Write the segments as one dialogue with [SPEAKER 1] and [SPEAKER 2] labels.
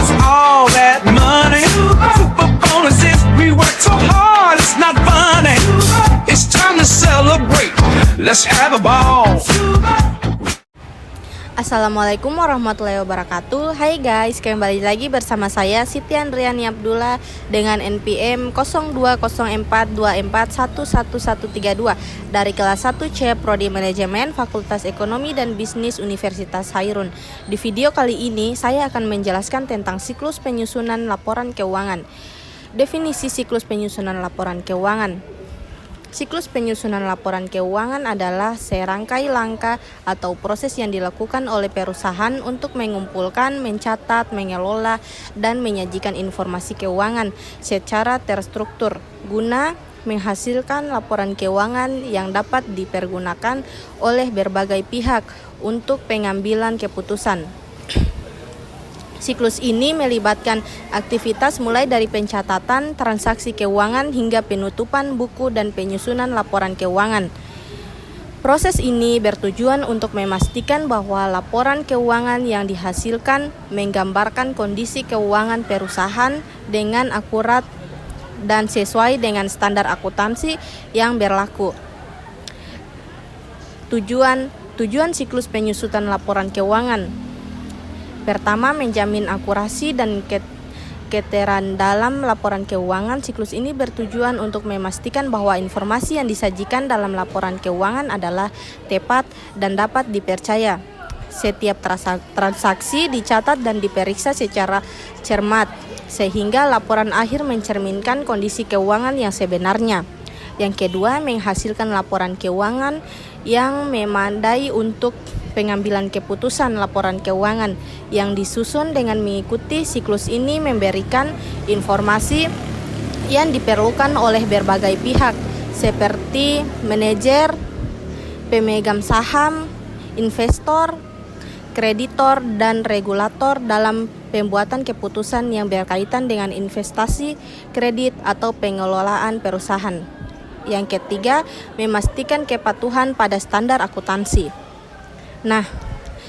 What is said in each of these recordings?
[SPEAKER 1] us all that money. Super bonuses, we work so hard, it's not funny. It's time to celebrate, let's have a ball.
[SPEAKER 2] Assalamualaikum warahmatullahi wabarakatuh. Hai guys, kembali lagi bersama saya Siti Andriani Abdullah dengan NPM 020424111132 dari kelas 1C Prodi Manajemen Fakultas Ekonomi dan Bisnis Universitas Hairun. Di video kali ini saya akan menjelaskan tentang siklus penyusunan laporan keuangan. Definisi siklus penyusunan laporan keuangan. Siklus penyusunan laporan keuangan adalah serangkai langkah atau proses yang dilakukan oleh perusahaan untuk mengumpulkan, mencatat, mengelola, dan menyajikan informasi keuangan secara terstruktur guna menghasilkan laporan keuangan yang dapat dipergunakan oleh berbagai pihak untuk pengambilan keputusan. Siklus ini melibatkan aktivitas mulai dari pencatatan transaksi keuangan hingga penutupan buku dan penyusunan laporan keuangan. Proses ini bertujuan untuk memastikan bahwa laporan keuangan yang dihasilkan menggambarkan kondisi keuangan perusahaan dengan akurat dan sesuai dengan standar akuntansi yang berlaku. Tujuan siklus penyusunan laporan keuangan. Pertama, menjamin akurasi dan keterangan dalam laporan keuangan. Siklus ini bertujuan untuk memastikan bahwa informasi yang disajikan dalam laporan keuangan adalah tepat dan dapat dipercaya. Setiap transaksi dicatat dan diperiksa secara cermat, sehingga laporan akhir mencerminkan kondisi keuangan yang sebenarnya. Yang kedua, menghasilkan laporan keuangan yang memadai untuk pengambilan keputusan. Laporan keuangan yang disusun dengan mengikuti siklus ini memberikan informasi yang diperlukan oleh berbagai pihak seperti manajer, pemegang saham, investor, kreditor, dan regulator dalam pembuatan keputusan yang berkaitan dengan investasi, kredit, atau pengelolaan perusahaan. Yang ketiga, memastikan kepatuhan pada standar akuntansi. Nah,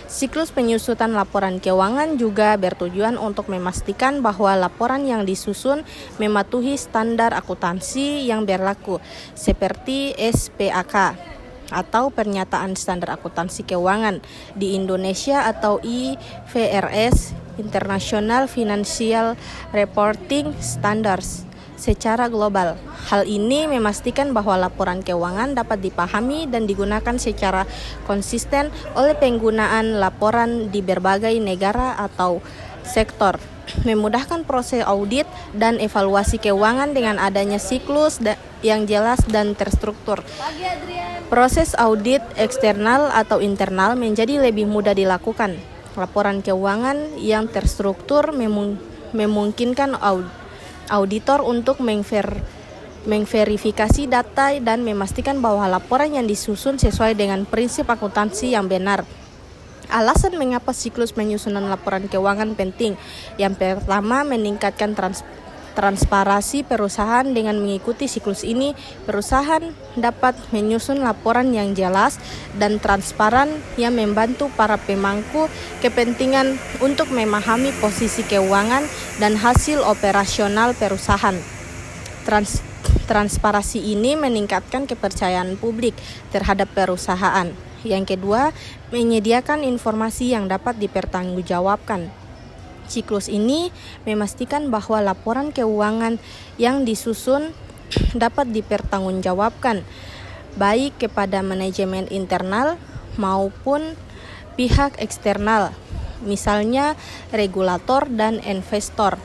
[SPEAKER 2] siklus penyusunan laporan keuangan juga bertujuan untuk memastikan bahwa laporan yang disusun mematuhi standar akuntansi yang berlaku, seperti SPAK atau Pernyataan Standar Akuntansi Keuangan di Indonesia atau IFRS International Financial Reporting Standards secara global. Hal ini memastikan bahwa laporan keuangan dapat dipahami dan digunakan secara konsisten oleh penggunaan laporan di berbagai negara atau sektor, memudahkan proses audit dan evaluasi keuangan dengan adanya siklus yang jelas dan terstruktur. Proses audit eksternal atau internal menjadi lebih mudah dilakukan. Laporan keuangan yang terstruktur memungkinkan auditor untuk memverifikasi data dan memastikan bahwa laporan yang disusun sesuai dengan prinsip akuntansi yang benar. Alasan mengapa siklus penyusunan laporan keuangan penting. Yang pertama, meningkatkan transparansi perusahaan. Dengan mengikuti siklus ini, perusahaan dapat menyusun laporan yang jelas dan transparan yang membantu para pemangku kepentingan untuk memahami posisi keuangan dan hasil operasional perusahaan. Transparansi ini meningkatkan kepercayaan publik terhadap perusahaan. Yang kedua, menyediakan informasi yang dapat dipertanggungjawabkan. Siklus ini memastikan bahwa laporan keuangan yang disusun dapat dipertanggungjawabkan baik kepada manajemen internal maupun pihak eksternal, misalnya regulator dan investor.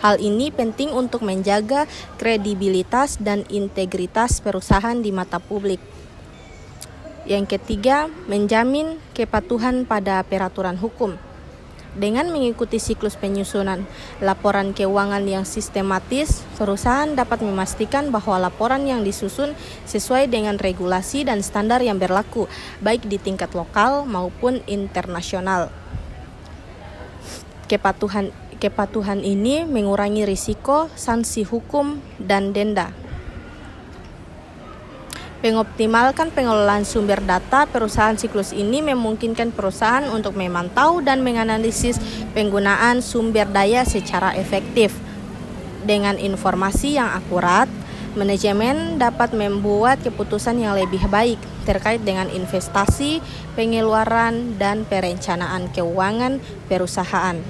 [SPEAKER 2] Hal ini penting untuk menjaga kredibilitas dan integritas perusahaan di mata publik. Yang ketiga, menjamin kepatuhan pada peraturan hukum. Dengan mengikuti siklus penyusunan laporan keuangan yang sistematis, perusahaan dapat memastikan bahwa laporan yang disusun sesuai dengan regulasi dan standar yang berlaku, baik di tingkat lokal maupun internasional. Kepatuhan ini mengurangi risiko sanksi hukum dan denda. Mengoptimalkan pengelolaan sumber data perusahaan siklus ini memungkinkan perusahaan untuk memantau dan menganalisis penggunaan sumber daya secara efektif. Dengan informasi yang akurat, manajemen dapat membuat keputusan yang lebih baik terkait dengan investasi, pengeluaran, dan perencanaan keuangan perusahaan.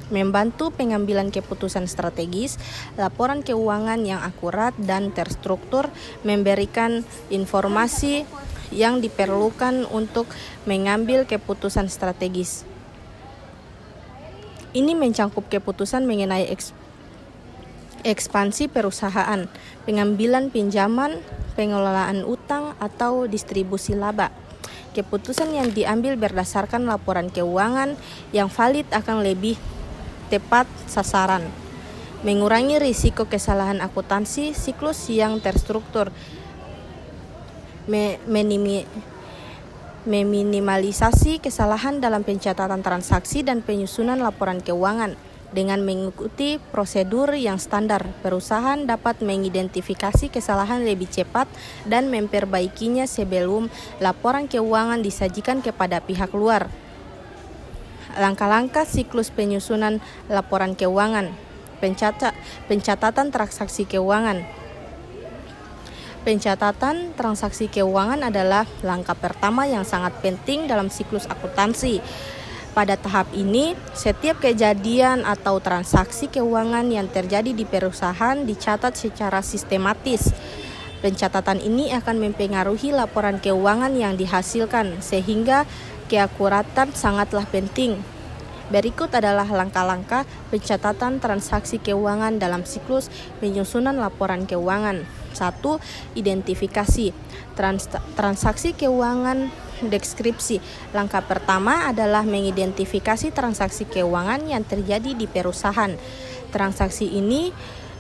[SPEAKER 2] Membantu pengambilan keputusan strategis, laporan keuangan yang akurat dan terstruktur memberikan informasi yang diperlukan untuk mengambil keputusan strategis. Ini mencakup keputusan mengenai ekspansi perusahaan, pengambilan pinjaman, pengelolaan utang, atau distribusi laba. Keputusan yang diambil berdasarkan laporan keuangan yang valid akan lebih tepat sasaran, mengurangi risiko kesalahan akuntansi siklus yang terstruktur, meminimalisasi kesalahan dalam pencatatan transaksi dan penyusunan laporan keuangan. Dengan mengikuti prosedur yang standar, perusahaan dapat mengidentifikasi kesalahan lebih cepat dan memperbaikinya sebelum laporan keuangan disajikan kepada pihak luar. Langkah-langkah siklus penyusunan laporan keuangan. Pencatatan transaksi keuangan. Pencatatan transaksi keuangan adalah langkah pertama yang sangat penting dalam siklus akuntansi. Pada tahap ini, setiap kejadian atau transaksi keuangan yang terjadi di perusahaan dicatat secara sistematis. Pencatatan ini akan mempengaruhi laporan keuangan yang dihasilkan, sehingga keakuratan sangatlah penting. Berikut adalah langkah-langkah pencatatan transaksi keuangan dalam siklus penyusunan laporan keuangan. 1. Identifikasi transaksi keuangan deskripsi. Langkah pertama adalah mengidentifikasi transaksi keuangan yang terjadi di perusahaan. Transaksi ini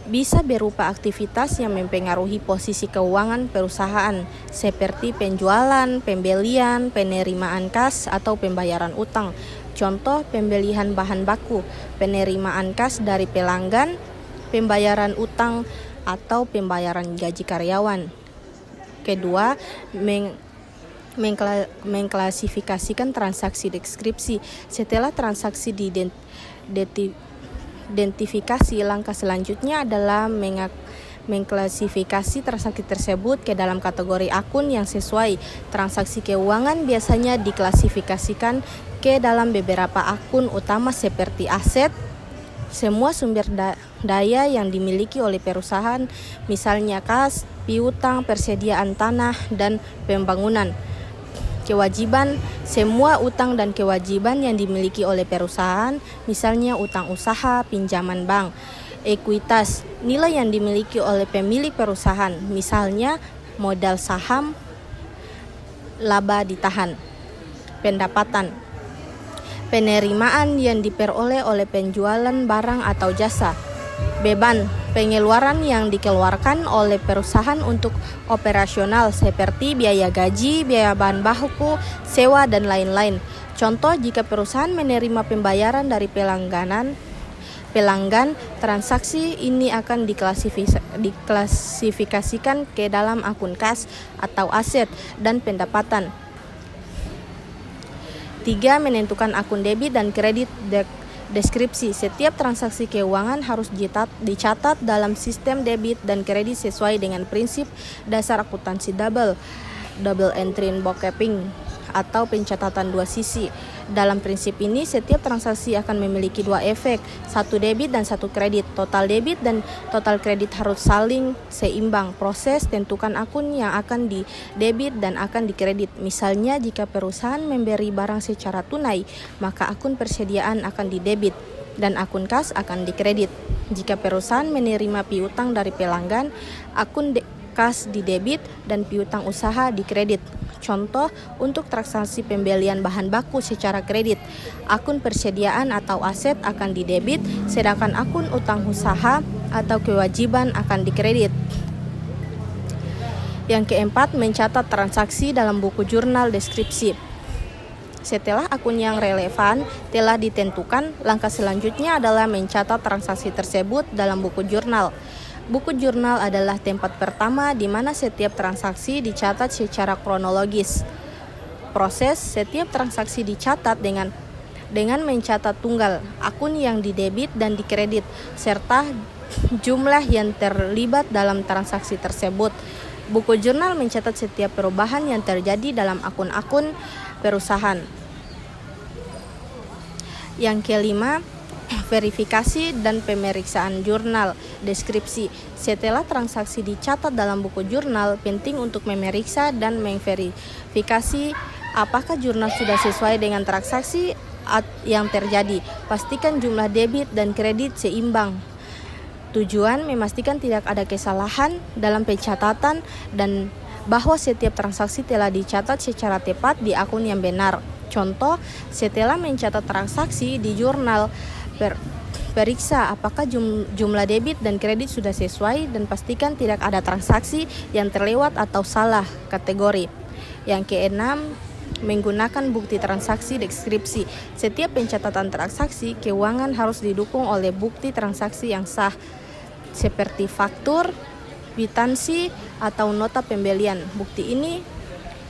[SPEAKER 2] bisa berupa aktivitas yang mempengaruhi posisi keuangan perusahaan, seperti penjualan, pembelian, penerimaan kas, atau pembayaran utang. Contoh pembelian bahan baku, penerimaan kas dari pelanggan, pembayaran utang, atau pembayaran gaji karyawan. Kedua, mengklasifikasikan transaksi deskripsi. Setelah transaksi identifikasi, langkah selanjutnya adalah mengklasifikasi transaksi tersebut ke dalam kategori akun yang sesuai. Transaksi keuangan biasanya diklasifikasikan ke dalam beberapa akun utama seperti aset, semua sumber daya yang dimiliki oleh perusahaan, misalnya kas, piutang, persediaan tanah, dan pembangunan. Kewajiban, semua utang dan kewajiban yang dimiliki oleh perusahaan, misalnya utang usaha, pinjaman bank. Ekuitas, nilai yang dimiliki oleh pemilik perusahaan, misalnya modal saham, laba ditahan. Pendapatan, penerimaan yang diperoleh oleh penjualan barang atau jasa. Beban, pengeluaran yang dikeluarkan oleh perusahaan untuk operasional seperti biaya gaji, biaya bahan baku, sewa, dan lain-lain. Contoh, jika perusahaan menerima pembayaran dari pelanggan, transaksi ini akan diklasifikasikan ke dalam akun kas atau aset dan pendapatan. 3. Menentukan akun debit dan kredit deskripsi. Setiap transaksi keuangan harus dicatat dalam sistem debit dan kredit sesuai dengan prinsip dasar akuntansi double entry bookkeeping atau pencatatan dua sisi. Dalam prinsip ini, setiap transaksi akan memiliki dua efek, satu debit dan satu kredit. Total debit dan total kredit harus saling seimbang. Proses tentukan akun yang akan didebit dan akan dikredit. Misalnya, jika perusahaan memberi barang secara tunai, maka akun persediaan akan didebit dan akun kas akan dikredit. Jika perusahaan menerima piutang dari pelanggan, akun kas didebit dan piutang usaha dikredit. Contoh, untuk transaksi pembelian bahan baku secara kredit, akun persediaan atau aset akan didebit, sedangkan akun utang usaha atau kewajiban akan dikredit. Yang keempat, mencatat transaksi dalam buku jurnal deskripsi. Setelah akun yang relevan telah ditentukan, langkah selanjutnya adalah mencatat transaksi tersebut dalam buku jurnal. Buku jurnal adalah tempat pertama di mana setiap transaksi dicatat secara kronologis. Proses setiap transaksi dicatat dengan mencatat tunggal, akun yang didebit dan dikredit, serta jumlah yang terlibat dalam transaksi tersebut. Buku jurnal mencatat setiap perubahan yang terjadi dalam akun-akun perusahaan. Yang kelima, verifikasi dan pemeriksaan jurnal. Deskripsi. Setelah transaksi dicatat dalam buku jurnal, penting untuk memeriksa dan memverifikasi apakah jurnal sudah sesuai dengan transaksi yang terjadi. Pastikan jumlah debit dan kredit seimbang. Tujuan memastikan tidak ada kesalahan dalam pencatatan dan bahwa setiap transaksi telah dicatat secara tepat di akun yang benar. Contoh, setelah mencatat transaksi di jurnal, periksa apakah jumlah debit dan kredit sudah sesuai dan pastikan tidak ada transaksi yang terlewat atau salah kategori. Yang keenam, menggunakan bukti transaksi deskripsi. Setiap pencatatan transaksi keuangan harus didukung oleh bukti transaksi yang sah, seperti faktur, kwitansi, atau nota pembelian.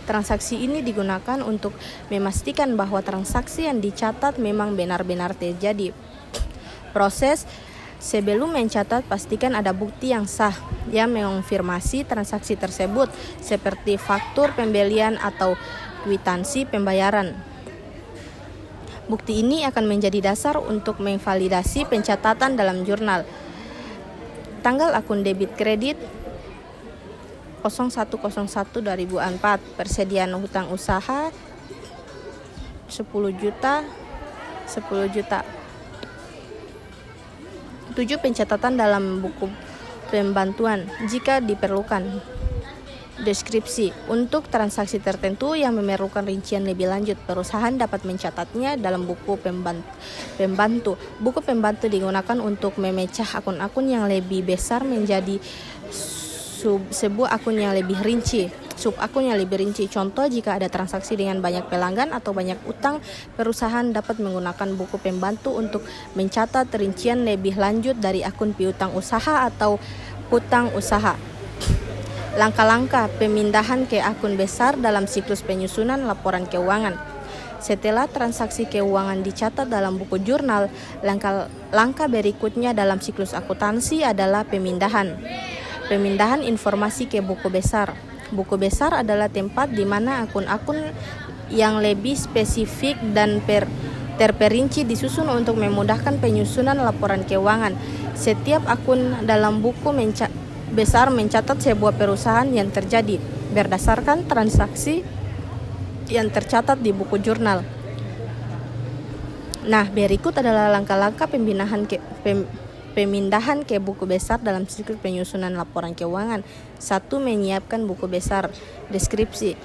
[SPEAKER 2] Transaksi ini digunakan untuk memastikan bahwa transaksi yang dicatat memang benar-benar terjadi. Proses sebelum mencatat, pastikan ada bukti yang sah yang mengonfirmasi transaksi tersebut, seperti faktur pembelian atau kwitansi pembayaran. Bukti ini akan menjadi dasar untuk memvalidasi pencatatan dalam jurnal. Tanggal akun debit kredit 0101/2004, persediaan hutang usaha 10 juta. 7. Pencatatan dalam buku pembantuan jika diperlukan. Deskripsi. Untuk transaksi tertentu yang memerlukan rincian lebih lanjut, perusahaan dapat mencatatnya dalam buku pembantu. Buku pembantu digunakan untuk memecah akun-akun yang lebih besar menjadi sebuah akun yang lebih rinci, sub-akun yang lebih rinci. Contoh, jika ada transaksi dengan banyak pelanggan atau banyak utang, perusahaan dapat menggunakan buku pembantu untuk mencatat rincian lebih lanjut dari akun piutang usaha atau hutang usaha. Langkah-langkah pemindahan ke akun besar dalam siklus penyusunan laporan keuangan. Setelah transaksi keuangan dicatat dalam buku jurnal, langkah berikutnya dalam siklus akuntansi adalah pemindahan. Pemindahan informasi ke buku besar. Buku besar adalah tempat di mana akun-akun yang lebih spesifik dan terperinci disusun untuk memudahkan penyusunan laporan keuangan. Setiap akun dalam buku besar mencatat sebuah perusahaan yang terjadi berdasarkan transaksi yang tercatat di buku jurnal. Nah, berikut adalah langkah-langkah pemindahan ke buku besar dalam siklus penyusunan laporan keuangan. 1. Menyiapkan buku besar. Deskripsi.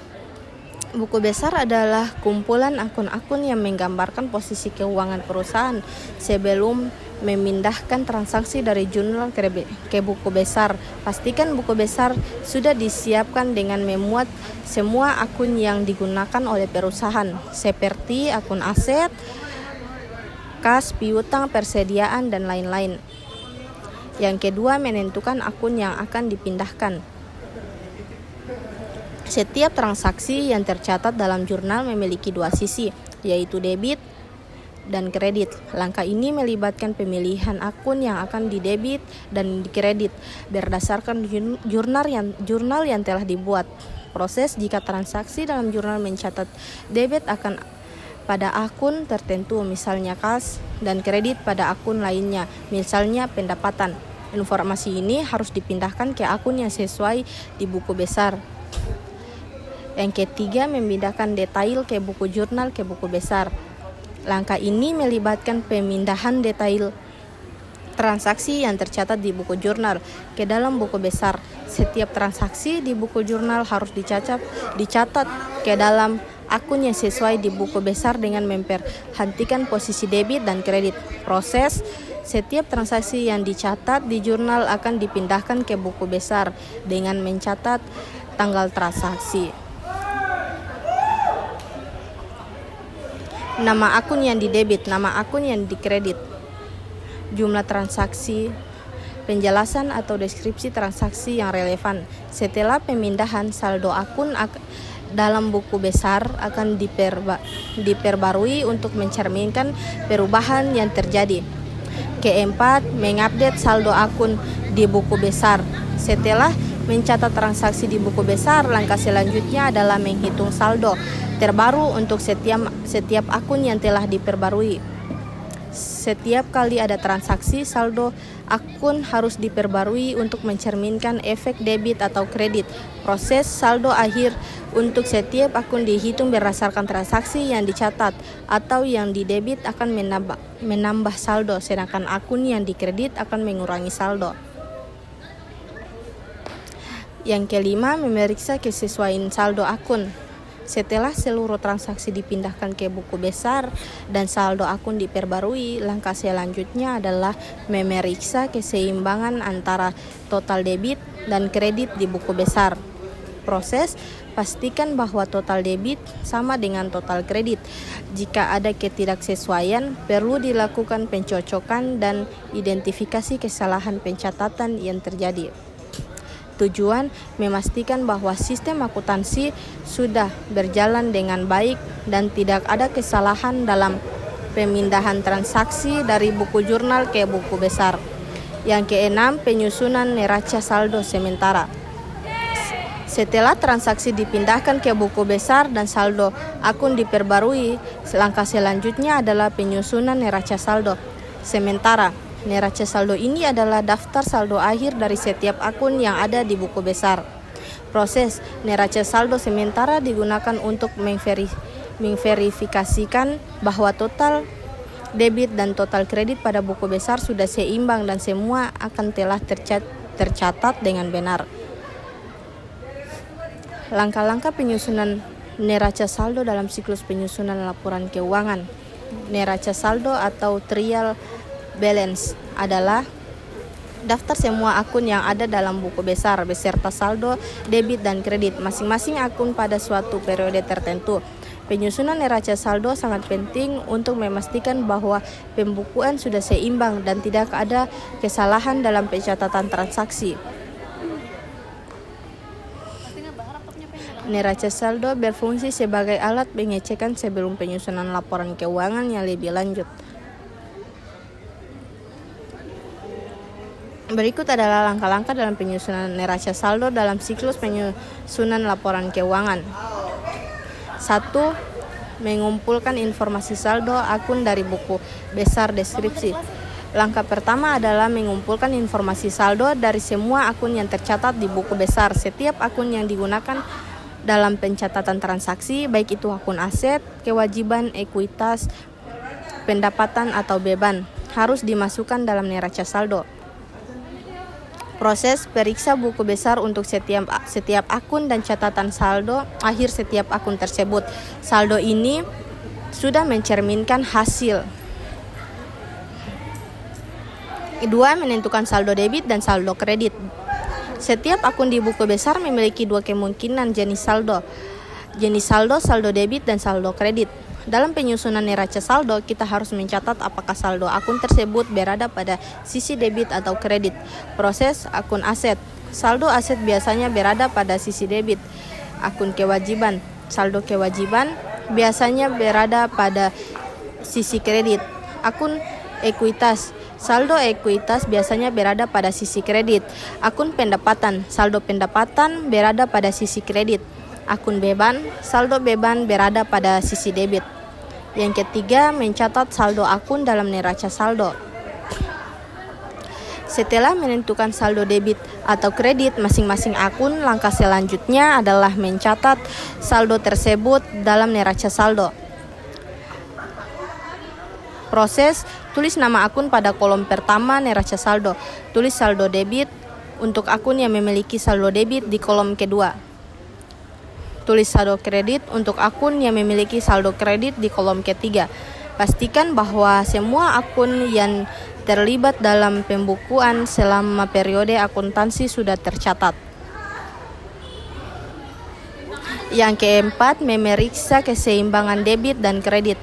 [SPEAKER 2] Buku besar adalah kumpulan akun-akun yang menggambarkan posisi keuangan perusahaan. Sebelum memindahkan transaksi dari jurnal ke buku besar, pastikan buku besar sudah disiapkan dengan memuat semua akun yang digunakan oleh perusahaan, seperti akun aset, kas, piutang, persediaan, dan lain-lain. Yang kedua, menentukan akun yang akan dipindahkan. Setiap transaksi yang tercatat dalam jurnal memiliki dua sisi, yaitu debit dan kredit. Langkah ini melibatkan pemilihan akun yang akan didebit dan dikredit berdasarkan jurnal yang telah dibuat. Proses jika transaksi dalam jurnal mencatat debit akan pada akun tertentu, misalnya kas, dan kredit pada akun lainnya, misalnya pendapatan. Informasi ini harus dipindahkan ke akun yang sesuai di buku besar. Yang ketiga, memindahkan detail ke buku jurnal ke buku besar. Langkah ini melibatkan pemindahan detail transaksi yang tercatat di buku jurnal ke dalam buku besar. Setiap transaksi di buku jurnal harus dicatat ke dalam akun yang sesuai di buku besar dengan memperhatikan posisi debit dan kredit. Proses setiap transaksi yang dicatat di jurnal akan dipindahkan ke buku besar dengan mencatat tanggal transaksi, nama akun yang didebit, nama akun yang dikredit, jumlah transaksi, penjelasan atau deskripsi transaksi yang relevan. Setelah pemindahan, saldo akun dalam buku besar akan diperbarui untuk mencerminkan perubahan yang terjadi. Keempat, mengupdate saldo akun di buku besar. Setelah mencatat transaksi di buku besar, langkah selanjutnya adalah menghitung saldo terbaru untuk setiap akun yang telah diperbarui. Setiap kali ada transaksi, saldo akun harus diperbarui untuk mencerminkan efek debit atau kredit. Proses saldo akhir untuk setiap akun dihitung berdasarkan transaksi yang dicatat atau yang didebit akan menambah saldo, sedangkan akun yang dikredit akan mengurangi saldo. Yang kelima, memeriksa kesesuaian saldo akun. Setelah seluruh transaksi dipindahkan ke buku besar dan saldo akun diperbarui, langkah selanjutnya adalah memeriksa keseimbangan antara total debit dan kredit di buku besar. Proses, pastikan bahwa total debit sama dengan total kredit. Jika ada ketidaksesuaian, perlu dilakukan pencocokan dan identifikasi kesalahan pencatatan yang terjadi. Tujuan memastikan bahwa sistem akuntansi sudah berjalan dengan baik dan tidak ada kesalahan dalam pemindahan transaksi dari buku jurnal ke buku besar. Yang keenam, penyusunan neraca saldo sementara. Setelah transaksi dipindahkan ke buku besar dan saldo akun diperbarui, langkah selanjutnya adalah penyusunan neraca saldo sementara. Neraca saldo ini adalah daftar saldo akhir dari setiap akun yang ada di buku besar. Proses neraca saldo sementara digunakan untuk memverifikasikan bahwa total debit dan total kredit pada buku besar sudah seimbang dan semua akan telah tercatat dengan benar. Langkah-langkah penyusunan neraca saldo dalam siklus penyusunan laporan keuangan. Neraca saldo atau trial balance adalah daftar semua akun yang ada dalam buku besar beserta saldo debit dan kredit masing-masing akun pada suatu periode tertentu. Penyusunan neraca saldo sangat penting untuk memastikan bahwa pembukuan sudah seimbang dan tidak ada kesalahan dalam pencatatan transaksi. Neraca saldo berfungsi sebagai alat pengecekan sebelum penyusunan laporan keuangan yang lebih lanjut. Berikut adalah langkah-langkah dalam penyusunan neraca saldo dalam siklus penyusunan laporan keuangan. 1. Mengumpulkan informasi saldo akun dari buku besar deskripsi. Langkah pertama adalah mengumpulkan informasi saldo dari semua akun yang tercatat di buku besar. Setiap akun yang digunakan dalam pencatatan transaksi, baik itu akun aset, kewajiban, ekuitas, pendapatan, atau beban, harus dimasukkan dalam neraca saldo. Proses periksa buku besar untuk setiap akun dan catatan saldo akhir setiap akun tersebut. Saldo ini sudah mencerminkan hasil. Kedua, menentukan saldo debit dan saldo kredit. Setiap akun di buku besar memiliki dua kemungkinan jenis saldo, saldo debit dan saldo kredit. Dalam penyusunan neraca saldo, kita harus mencatat apakah saldo akun tersebut berada pada sisi debit atau kredit. Proses akun aset. Saldo aset biasanya berada pada sisi debit. Akun kewajiban. Saldo kewajiban biasanya berada pada sisi kredit. Akun ekuitas. Saldo ekuitas biasanya berada pada sisi kredit. Akun pendapatan. Saldo pendapatan berada pada sisi kredit. Akun beban. Saldo beban berada pada sisi debit. Yang ketiga, mencatat saldo akun dalam neraca saldo. Setelah menentukan saldo debit atau kredit masing-masing akun, langkah selanjutnya adalah mencatat saldo tersebut dalam neraca saldo. Proses, tulis nama akun pada kolom pertama neraca saldo. Tulis saldo debit untuk akun yang memiliki saldo debit di kolom kedua. Tulis saldo kredit untuk akun yang memiliki saldo kredit di kolom ketiga. Pastikan bahwa semua akun yang terlibat dalam pembukuan selama periode akuntansi sudah tercatat. Yang keempat, memeriksa keseimbangan debit dan kredit.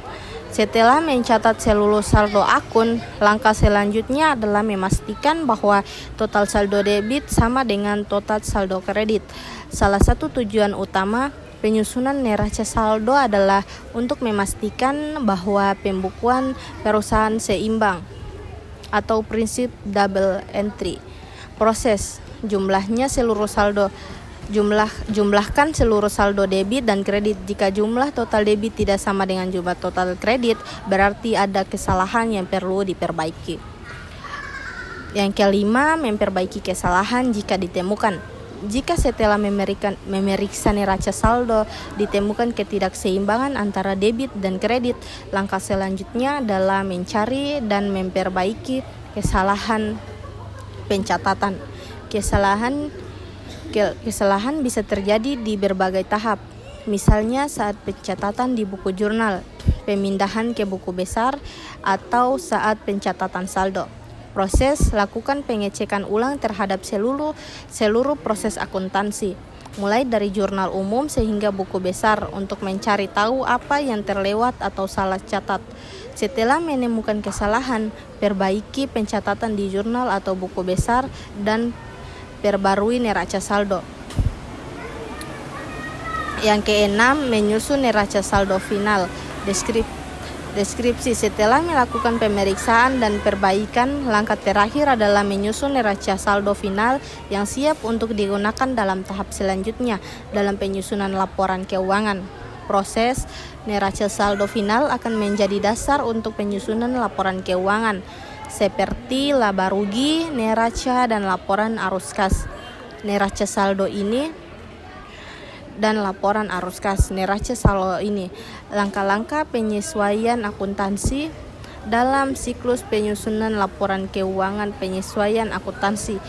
[SPEAKER 2] Setelah mencatat seluruh saldo akun, langkah selanjutnya adalah memastikan bahwa total saldo debit sama dengan total saldo kredit. Salah satu tujuan utama penyusunan neraca saldo adalah untuk memastikan bahwa pembukuan perusahaan seimbang atau prinsip double entry. Proses jumlahnya seluruh saldo jumlahkan seluruh saldo debit dan kredit. Jika jumlah total debit tidak sama dengan jumlah total kredit, berarti ada kesalahan yang perlu diperbaiki. Yang kelima, memperbaiki kesalahan jika ditemukan. Jika setelah memeriksa neraca saldo ditemukan ketidakseimbangan antara debit dan kredit, langkah selanjutnya adalah mencari dan memperbaiki kesalahan pencatatan. Kesalahan bisa terjadi di berbagai tahap, misalnya saat pencatatan di buku jurnal, pemindahan ke buku besar, atau saat pencatatan saldo. Proses lakukan pengecekan ulang terhadap seluruh proses akuntansi, mulai dari jurnal umum sehingga buku besar untuk mencari tahu apa yang terlewat atau salah catat. Setelah menemukan kesalahan, perbaiki pencatatan di jurnal atau buku besar dan perbarui neraca saldo. Yang keenam, menyusun neraca saldo final. Deskripsi. Setelah melakukan pemeriksaan dan perbaikan, langkah terakhir adalah menyusun neraca saldo final yang siap untuk digunakan dalam tahap selanjutnya dalam penyusunan laporan keuangan. Proses neraca saldo final akan menjadi dasar untuk penyusunan laporan keuangan, seperti laba rugi, neraca, dan laporan arus kas. Neraca saldo ini dan laporan arus kas. Neraca saldo ini, langkah-langkah penyesuaian akuntansi dalam siklus penyusunan laporan keuangan. Penyesuaian akuntansi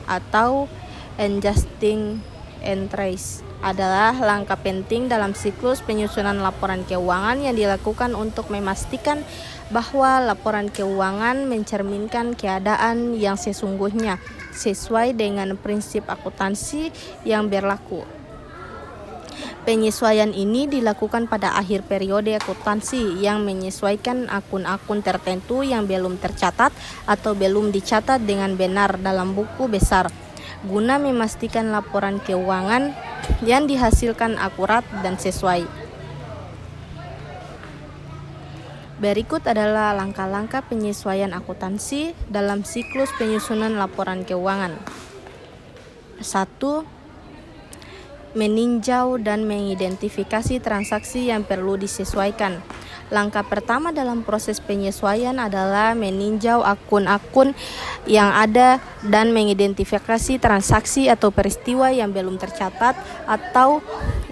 [SPEAKER 2] atau adjusting entries adalah langkah penting dalam siklus penyusunan laporan keuangan yang dilakukan untuk memastikan bahwa laporan keuangan mencerminkan keadaan yang sesungguhnya sesuai dengan prinsip akuntansi yang berlaku. Penyesuaian ini dilakukan pada akhir periode akuntansi yang menyesuaikan akun-akun tertentu yang belum tercatat atau belum dicatat dengan benar dalam buku besar, guna memastikan laporan keuangan yang dihasilkan akurat dan sesuai. Berikut adalah langkah-langkah penyesuaian akuntansi dalam siklus penyusunan laporan keuangan. 1. Meninjau dan mengidentifikasi transaksi yang perlu disesuaikan. Langkah pertama dalam proses penyesuaian adalah meninjau akun-akun yang ada dan mengidentifikasi transaksi atau peristiwa yang belum tercatat atau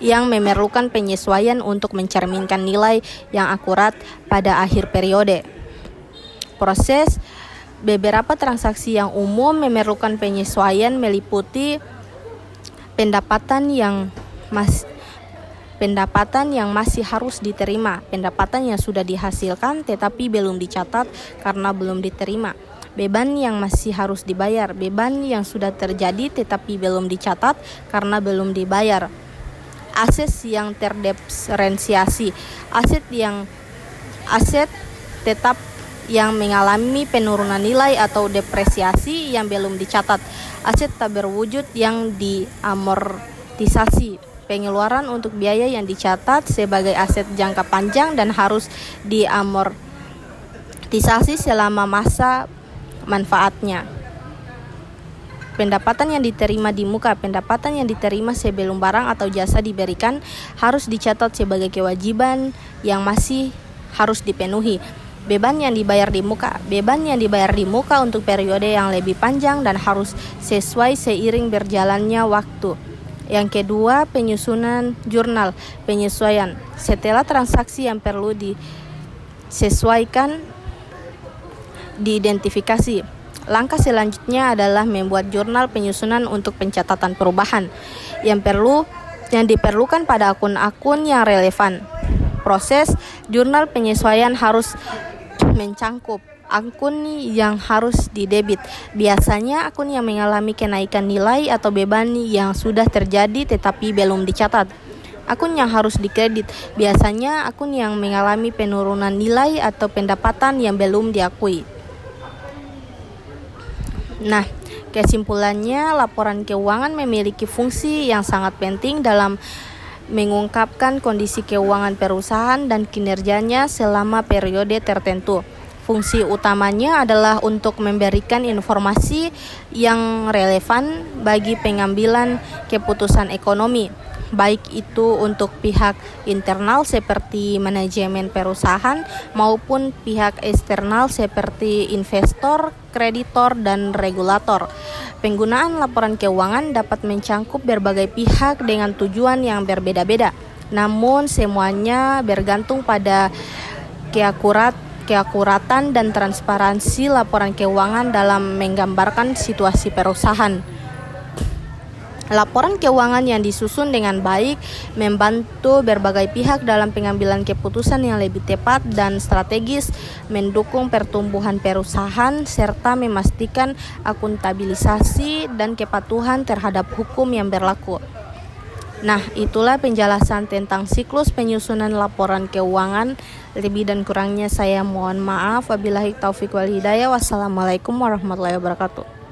[SPEAKER 2] yang memerlukan penyesuaian untuk mencerminkan nilai yang akurat pada akhir periode. Proses beberapa transaksi yang umum memerlukan penyesuaian meliputi pendapatan yang masih harus diterima, pendapatan yang sudah dihasilkan tetapi belum dicatat karena belum diterima, beban yang masih harus dibayar, beban yang sudah terjadi tetapi belum dicatat karena belum dibayar, aset yang terdepresiasi, aset tetap yang mengalami penurunan nilai atau depresiasi yang belum dicatat, aset tak berwujud yang diamortisasi, pengeluaran untuk biaya yang dicatat sebagai aset jangka panjang dan harus diamortisasi selama masa manfaatnya. Pendapatan yang diterima di muka, pendapatan yang diterima sebelum barang atau jasa diberikan harus dicatat sebagai kewajiban yang masih harus dipenuhi. Beban yang dibayar di muka, untuk periode yang lebih panjang dan harus sesuai seiring berjalannya waktu. Yang kedua, penyusunan jurnal penyesuaian. Setelah transaksi yang perlu disesuaikan diidentifikasi, langkah selanjutnya adalah membuat jurnal penyusunan untuk pencatatan perubahan yang diperlukan pada akun-akun yang relevan. Proses jurnal penyesuaian harus mencangkup akun yang harus didebit. Biasanya akun yang mengalami kenaikan nilai atau beban yang sudah terjadi tetapi belum dicatat. akun yang harus dikredit. Biasanya akun yang mengalami penurunan nilai atau pendapatan yang belum diakui. Nah, kesimpulannya, laporan keuangan memiliki fungsi yang sangat penting dalam mengungkapkan kondisi keuangan perusahaan dan kinerjanya selama periode tertentu. Fungsi utamanya adalah untuk memberikan informasi yang relevan bagi pengambilan keputusan ekonomi, baik itu untuk pihak internal seperti manajemen perusahaan maupun pihak eksternal seperti investor, kreditor, dan regulator. Penggunaan laporan keuangan dapat mencangkup berbagai pihak dengan tujuan yang berbeda-beda, namun semuanya bergantung pada keakuratan dan transparansi laporan keuangan dalam menggambarkan situasi perusahaan. Laporan keuangan yang disusun dengan baik membantu berbagai pihak dalam pengambilan keputusan yang lebih tepat dan strategis, mendukung pertumbuhan perusahaan, serta memastikan akuntabilisasi dan kepatuhan terhadap hukum yang berlaku. Nah, itulah penjelasan tentang siklus penyusunan laporan keuangan. Lebih dan kurangnya saya mohon maaf. Wabillahi taufiq wal hidayah. Wassalamualaikum warahmatullahi wabarakatuh.